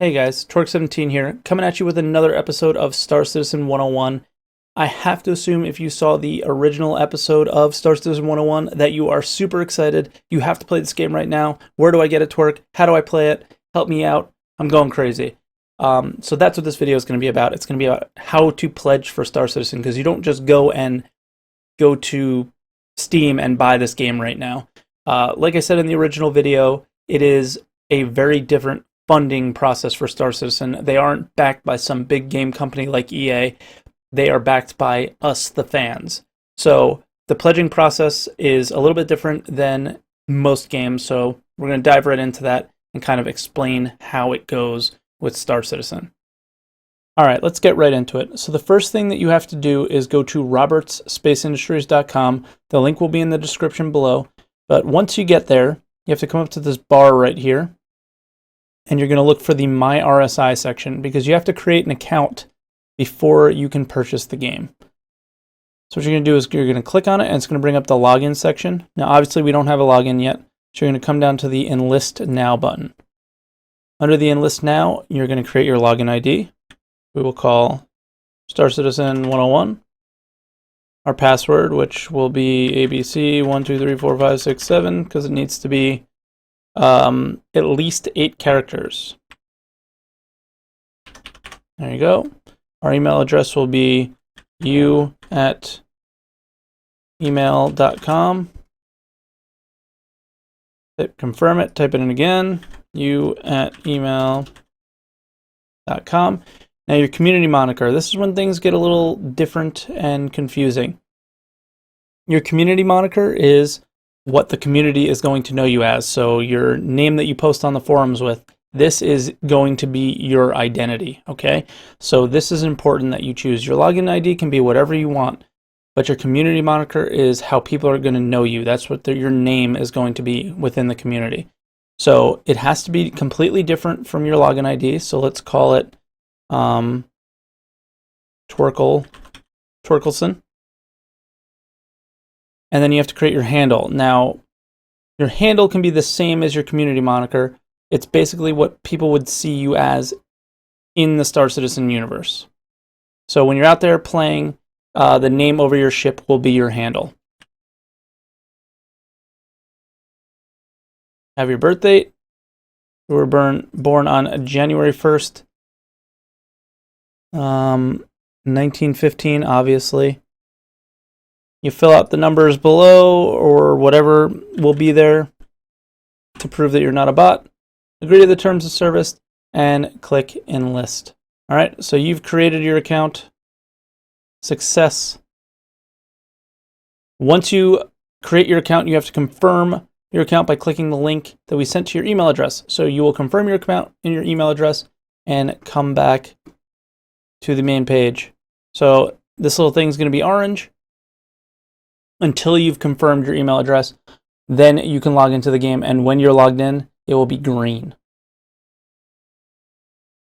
Hey guys, Torque17 here, coming at you with another episode of Star Citizen 101. I have to assume if you saw the original episode of Star Citizen 101 that you are super excited. You have to play this game right now. Where do I get it to work? How do I play it? Help me out. I'm going crazy. So that's what this video is going to be about. It's going to be about how to pledge for Star Citizen, because you don't just go to Steam and buy this game right now. Like I said in the original video, it is a very different funding process for Star Citizen. They aren't backed by some big game company like EA. They are backed by us, the fans. So the pledging process is a little bit different than most games. So we're going to dive right into that and kind of explain how it goes with Star Citizen. All right, let's get right into it. So the first thing that you have to do is go to robertsspaceindustries.com. The link will be in the description below. But once you get there, you have to come up to this bar right here, and you're going to look for the My RSI section, because you have to create an account before you can purchase the game. So what you're going to do is you're going to click on it, and it's going to bring up the login section. Now, obviously, we don't have a login yet, so you're going to come down to the Enlist Now button. Under the Enlist Now, you're going to create your login ID. We will call Star Citizen 101. Our password, which will be ABC123456, because it needs to be at least 8 characters. There you go. Our email address will be you@email.com. Confirm it, type it in again, you@email.com. Now your community moniker, this is when things get a little different and confusing. Your community moniker is what the community is going to know you as. So your name that you post on the forums with, this is going to be your identity, okay? So this is important that you choose. Your login ID can be whatever you want, but your community moniker is how people are going to know you. That's what your name is going to be within the community. So it has to be completely different from your login ID. So let's call it Torkelson. And then you have to create your handle. Now, your handle can be the same as your community moniker. It's basically what people would see you as in the Star Citizen universe. So when you're out there playing, the name over your ship will be your handle. Have your birth date. You were born on January 1st, 1915, obviously. You fill out the numbers below, or whatever will be there to prove that you're not a bot. Agree to the terms of service, and click Enlist. All right, so you've created your account. Success. Once you create your account, you have to confirm your account by clicking the link that we sent to your email address. So you will confirm your account in your email address and come back to the main page. So this little thing is going to be orange until you've confirmed your email address. Then you can log into the game, and when you're logged in, it will be green.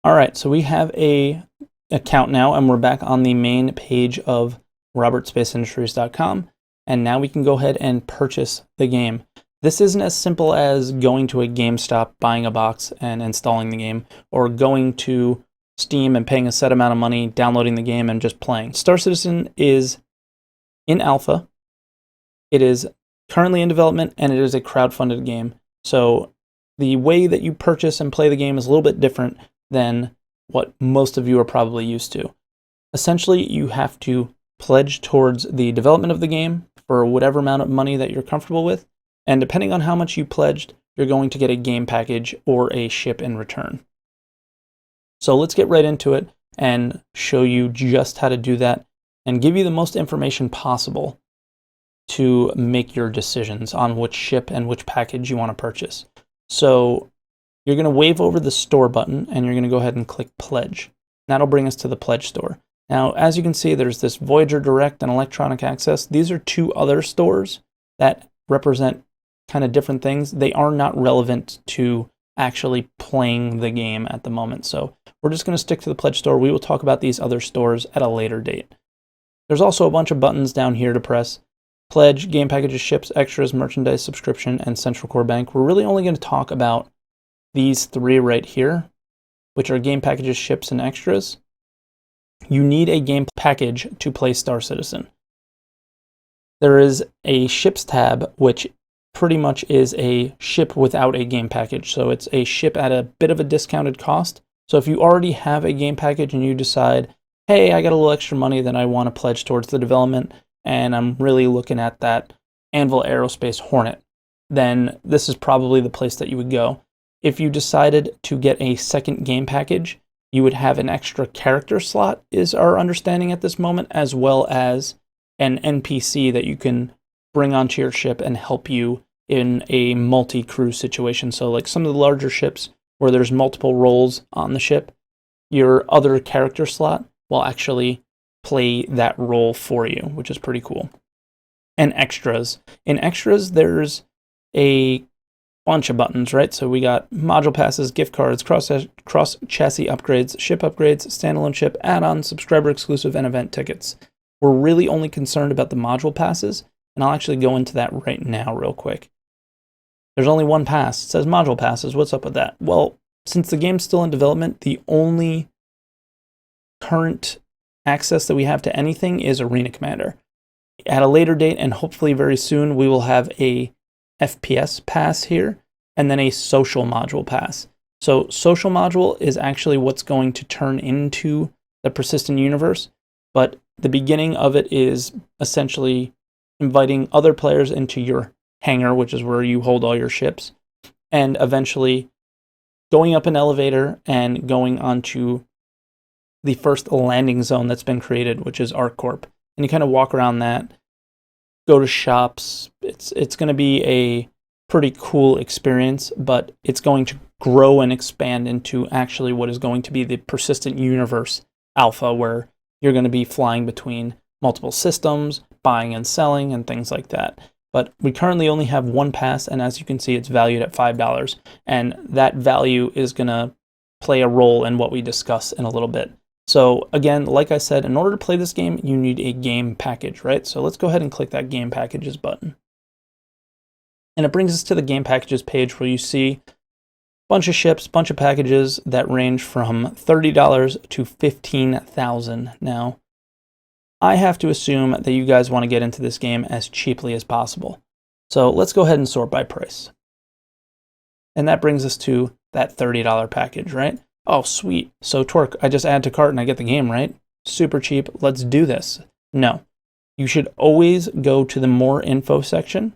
All right, so we have a account now, and we're back on the main page of robertsspaceindustries.com, and now we can go ahead and purchase the game. This isn't as simple as going to a GameStop, buying a box, and installing the game, or going to Steam and paying a set amount of money, downloading the game, and just playing. Star Citizen is in alpha. It is currently in development, and it is a crowdfunded game. So the way that you purchase and play the game is a little bit different than what most of you are probably used to. Essentially, you have to pledge towards the development of the game for whatever amount of money that you're comfortable with, and depending on how much you pledged, you're going to get a game package or a ship in return. So let's get right into it and show you just how to do that and give you the most information possible to make your decisions on which ship and which package you want to purchase. So you're going to wave over the store button, and you're going to go ahead and click Pledge. That'll bring us to the Pledge store. Now, as you can see, there's this Voyager Direct and Electronic Access. These are 2 other stores that represent kind of different things. They are not relevant to actually playing the game at the moment. So we're just going to stick to the Pledge store. We will talk about these other stores at a later date. There's also a bunch of buttons down here to press. Pledge, game packages, ships, extras, merchandise, subscription, and Central Core Bank. We're really only going to talk about these 3 right here which are game packages, ships, and extras, you need a game package to play Star Citizen. There is a ships tab, which pretty much is a ship without a game package. So it's a ship at a bit of a discounted cost. So if you already have a game package and you decide, hey, I got a little extra money that I want to pledge towards the development, and I'm really looking at that Anvil Aerospace Hornet, then this is probably the place that you would go. If you decided to get a second game package, you would have an extra character slot, is our understanding at this moment, as well as an NPC that you can bring onto your ship and help you in a multi-crew situation. So like some of the larger ships where there's multiple roles on the ship, your other character slot will actually play that role for you, which is pretty cool. And extras. In extras, there's a bunch of buttons, right? So we got module passes, gift cards, cross chassis upgrades, ship upgrades, standalone ship, add-ons, subscriber exclusive, and event tickets. We're really only concerned about the module passes, and I'll actually go into that right now real quick. There's only one pass. It says module passes. What's up with that? Well, since the game's still in development, the only current access that we have to anything is Arena Commander. At a later date, and hopefully very soon, we will have a FPS pass here, and then a social module pass. So social module is actually what's going to turn into the persistent universe, but the beginning of it is essentially inviting other players into your hangar, which is where you hold all your ships, and eventually going up an elevator and going onto the first landing zone that's been created, which is ArcCorp. And you kind of walk around that, go to shops. It's going to be a pretty cool experience, but it's going to grow and expand into actually what is going to be the Persistent Universe Alpha, where you're going to be flying between multiple systems, buying and selling, and things like that. But we currently only have one pass, and as you can see, it's valued at $5. And that value is going to play a role in what we discuss in a little bit. So again, like I said, in order to play this game, you need a game package, right? So let's go ahead and click that game packages button. And it brings us to the game packages page where you see a bunch of ships, bunch of packages that range from $30 to $15,000. Now, I have to assume that you guys want to get into this game as cheaply as possible. So let's go ahead and sort by price. And that brings us to that $30 package, right? Oh, sweet. So Twerk, I just add to cart and I get the game, right? Super cheap. Let's do this. No. You should always go to the more info section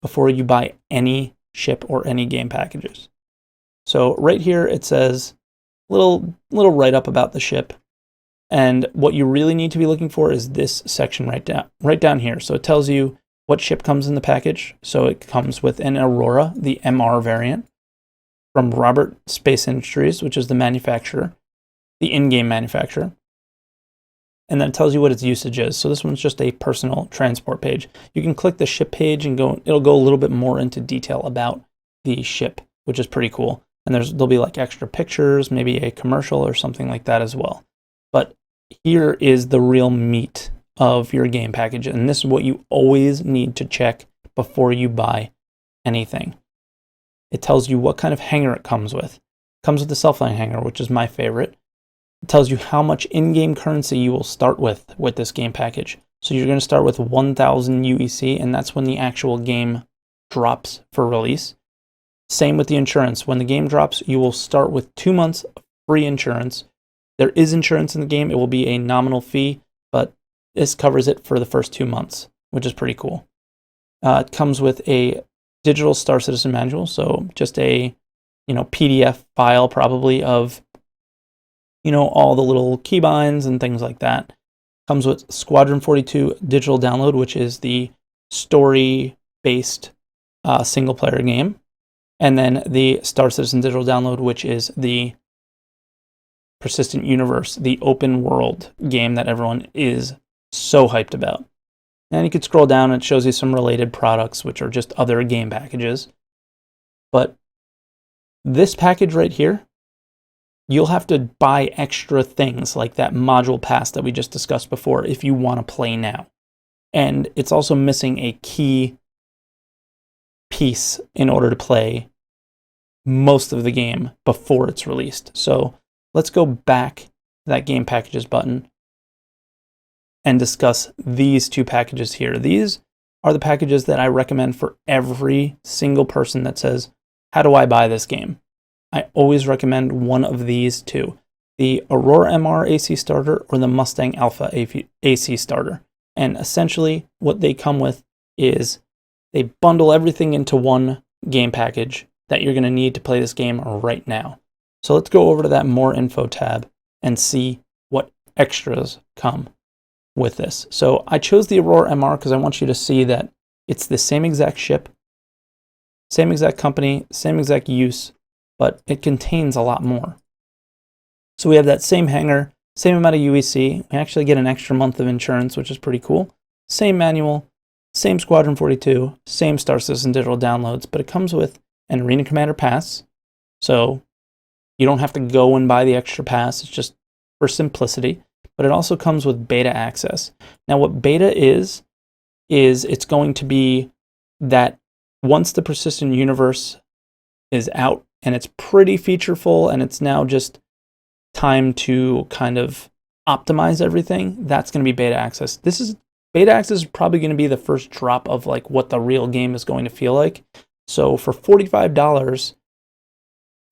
before you buy any ship or any game packages. So right here it says little write-up about the ship. And what you really need to be looking for is this section right down here. So it tells you what ship comes in the package. So it comes with an Aurora, the MR variant, from Robert Space Industries, which is the manufacturer, the in-game manufacturer. And then it tells you what its usage is. So this one's just a personal transport page. You can click the ship page and it'll go a little bit more into detail about the ship, which is pretty cool. And there'll be like extra pictures, maybe a commercial or something like that as well. But here is the real meat of your game package. And this is what you always need to check before you buy anything. It tells you what kind of hangar it comes with. It comes with the self-flying hangar, which is my favorite. It tells you how much in-game currency you will start with this game package. So you're going to start with 1,000 UEC, and that's when the actual game drops for release. Same with the insurance. When the game drops, you will start with 2 months of free insurance. There is insurance in the game. It will be a nominal fee, but this covers it for the first 2 months, which is pretty cool. It comes with a digital Star Citizen manual, so just a PDF file probably of all the little keybinds and things like that. Comes with Squadron 42 digital download, which is the story-based single-player game, and then the Star Citizen digital download, which is the Persistent Universe, the open world game that everyone is so hyped about. And you could scroll down and it shows you some related products, which are just other game packages. But this package right here, you'll have to buy extra things like that module pass that we just discussed before if you want to play now. And it's also missing a key piece in order to play most of the game before it's released. So let's go back to that game packages button and discuss these two packages here. These are the packages that I recommend for every single person that says, how do I buy this game? I always recommend one of these two, the Aurora MR AC starter or the Mustang Alpha AC starter. And essentially what they come with is they bundle everything into one game package that you're going to need to play this game right now. So let's go over to that More Info tab and see what extras come with this. So I chose the Aurora MR because I want you to see that it's the same exact ship, same exact company, same exact use, but it contains a lot more. So we have that same hanger, same amount of UEC. We actually get an extra month of insurance, which is pretty cool. Same manual, same Squadron 42, same Star Citizen digital downloads, but it comes with an Arena Commander pass. So you don't have to go and buy the extra pass. It's just for simplicity. But it also comes with beta access. Now what beta is it's going to be that once the Persistent Universe is out and it's pretty featureful and it's now just time to kind of optimize everything, that's going to be beta access. Beta access is probably going to be the first drop of like what the real game is going to feel like. So for $45,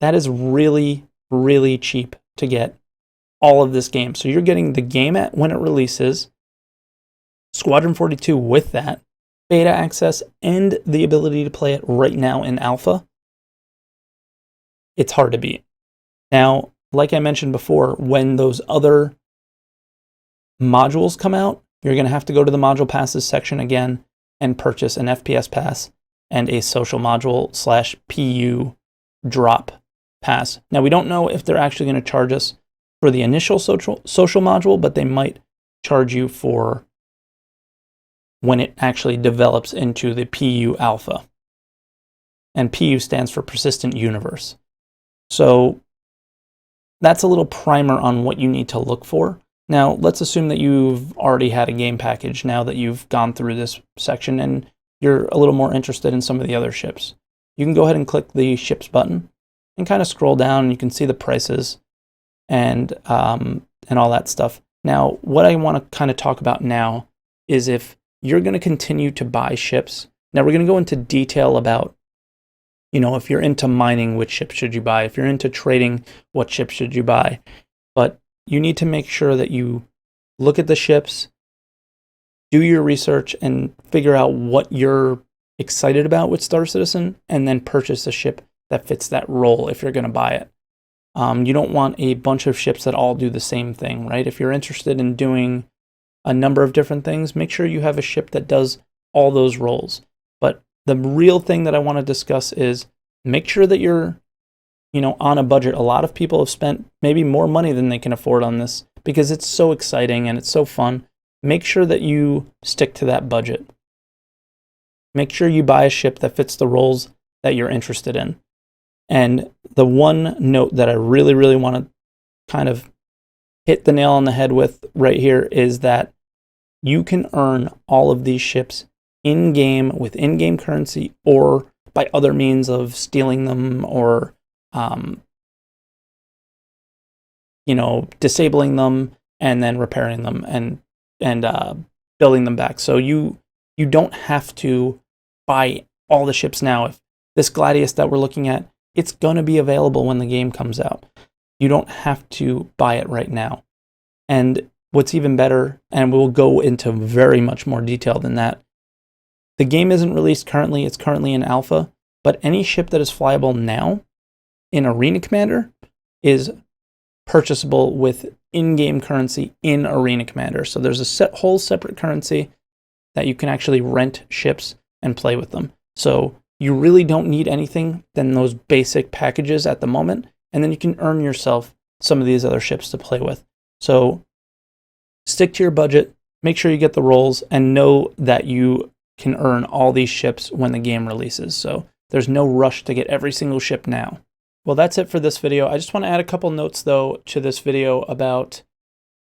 that is really, really cheap to get all of this game. So you're getting the game when it releases, Squadron 42 with that, beta access, and the ability to play it right now in alpha. It's hard to beat. Now, like I mentioned before, when those other modules come out, you're going to have to go to the module passes section again and purchase an FPS pass and a social module / PU drop pass. Now, we don't know if they're actually going to charge us for the initial social module, but they might charge you for when it actually develops into the PU alpha. And PU stands for Persistent Universe. So that's a little primer on what you need to look for. Now, let's assume that you've already had a game package now that you've gone through this section and you're a little more interested in some of the other ships. You can go ahead and click the ships button and kind of scroll down and you can see the prices and all that stuff. Now, what I want to kind of talk about now is if you're going to continue to buy ships. Now, we're going to go into detail about, if you're into mining, which ships should you buy? If you're into trading, what ships should you buy? But you need to make sure that you look at the ships, do your research, and figure out what you're excited about with Star Citizen, and then purchase a ship that fits that role if you're going to buy it. You don't want a bunch of ships that all do the same thing, right? If you're interested in doing a number of different things, make sure you have a ship that does all those roles. But the real thing that I want to discuss is make sure that you're, on a budget. A lot of people have spent maybe more money than they can afford on this because it's so exciting and it's so fun. Make sure that you stick to that budget. Make sure you buy a ship that fits the roles that you're interested in. And the one note that I really, really want to kind of hit the nail on the head with right here is that you can earn all of these ships in-game with in-game currency or by other means of stealing them or, disabling them and then repairing them and building them back. So you don't have to buy all the ships now. If this Gladius that we're looking at, it's going to be available when the game comes out. You don't have to buy it right now. And what's even better, and we'll go into very much more detail than that, the game isn't released currently. It's currently in alpha, but any ship that is flyable now in Arena Commander is purchasable with in-game currency in Arena Commander. So there's a whole separate currency that you can actually rent ships and play with them. So you really don't need anything than those basic packages at the moment, and then you can earn yourself some of these other ships to play with. So stick to your budget, make sure you get the rolls, and know that you can earn all these ships when the game releases. So there's no rush to get every single ship now. Well, that's it for this video. I just want to add a couple notes, though, to this video about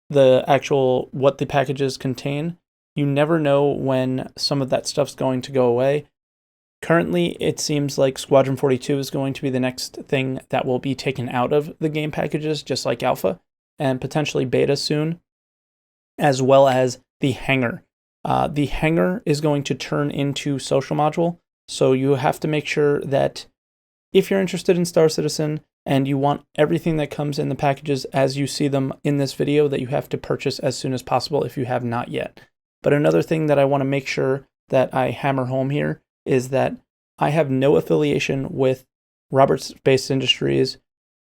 the actual what the packages contain. You never know when some of that stuff's going to go away. Currently, it seems like Squadron 42 is going to be the next thing that will be taken out of the game packages, just like Alpha, and potentially Beta soon, as well as the Hangar. The Hangar is going to turn into Social Module, so you have to make sure that if you're interested in Star Citizen and you want everything that comes in the packages as you see them in this video, that you have to purchase as soon as possible if you have not yet. But another thing that I want to make sure that I hammer home here is that I have no affiliation with Robert Space Industries,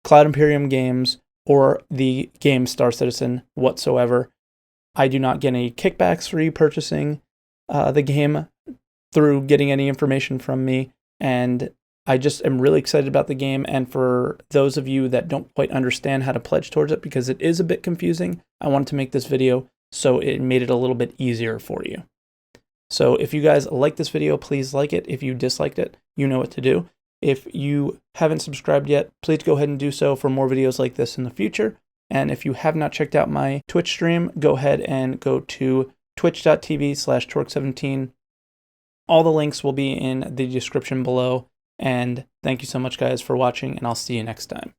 Cloud Imperium Games, or the game Star Citizen whatsoever. I do not get any kickbacks for you purchasing the game through getting any information from me, and I just am really excited about the game. And for those of you that don't quite understand how to pledge towards it, because it is a bit confusing, I wanted to make this video so it made it a little bit easier for you. So if you guys like this video, please like it. If you disliked it, you know what to do. If you haven't subscribed yet, please go ahead and do so for more videos like this in the future. And if you have not checked out my Twitch stream, go ahead and go to twitch.tv/Torque17. All the links will be in the description below. And thank you so much, guys, for watching, and I'll see you next time.